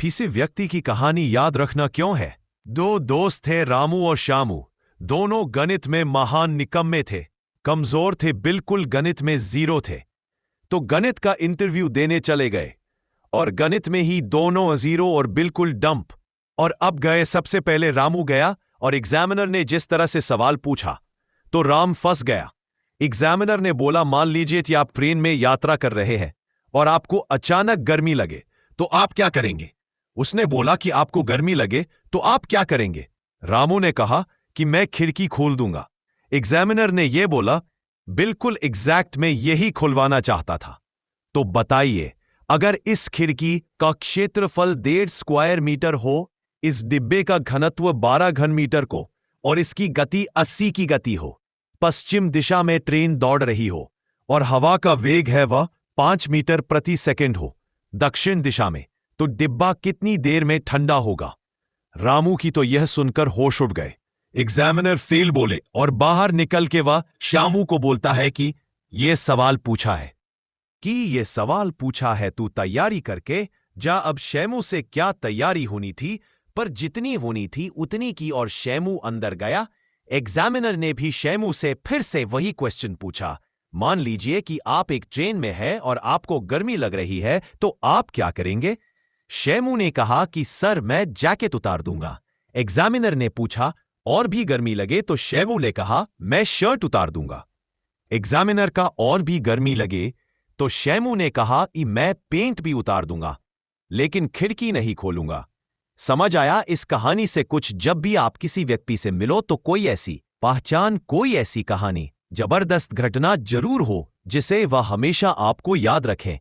किसी व्यक्ति की कहानी याद रखना क्यों है? दो दोस्त थे, रामू और श्यामू। दोनों गणित में महान निकम्मे थे, कमजोर थे, बिल्कुल गणित में जीरो थे। तो गणित का इंटरव्यू देने चले गए और गणित में ही दोनों जीरो और बिल्कुल डंप। और अब गए, सबसे पहले रामू गया और एग्जामिनर ने जिस तरह से सवाल पूछा तो राम फंस गया। एग्जामिनर ने बोला, मान लीजिए कि आप ट्रेन में यात्रा कर रहे हैं और आपको अचानक गर्मी लगे तो आप क्या करेंगे? उसने बोला कि आपको गर्मी लगे तो आप क्या करेंगे? रामू ने कहा कि मैं खिड़की खोल दूंगा। एग्जामिनर ने यह बोला, बिल्कुल एग्जैक्ट, मैं यही खुलवाना चाहता था। तो बताइए, अगर इस खिड़की का क्षेत्रफल 1.5 स्क्वायर मीटर हो, इस डिब्बे का घनत्व 12 घन मीटर को और इसकी गति 80 की गति हो, पश्चिम दिशा में ट्रेन दौड़ रही हो और हवा का वेग है वह 5 मीटर प्रति सेकंड हो दक्षिण दिशा में, तो डिब्बा कितनी देर में ठंडा होगा? रामू की तो यह सुनकर होश उड़ गए। एग्जामिनर फेल बोले और बाहर निकल के वह श्यामू को बोलता है कि यह सवाल पूछा है, तू तैयारी करके जा। अब शैमू से क्या तैयारी होनी थी, पर जितनी होनी थी उतनी की और शैमू अंदर गया। एग्जामिनर ने भी शैमू से फिर से वही क्वेश्चन पूछा, मान लीजिए कि आप एक ट्रेन में हैं और आपको गर्मी लग रही है तो आप क्या करेंगे? शैमू ने कहा कि सर, मैं जैकेट उतार दूंगा। एग्जामिनर ने पूछा, और भी गर्मी लगे? तो शैमू ने कहा, मैं शर्ट उतार दूंगा। एग्जामिनर का और भी गर्मी लगे तो शैमू ने कहा कि मैं पेंट भी उतार दूंगा, लेकिन खिड़की नहीं खोलूंगा। समझ आया इस कहानी से कुछ? जब भी आप किसी व्यक्ति से मिलो तो कोई ऐसी पहचान, कोई ऐसी कहानी, जबरदस्त घटना जरूर हो जिसे वह हमेशा आपको याद रखें।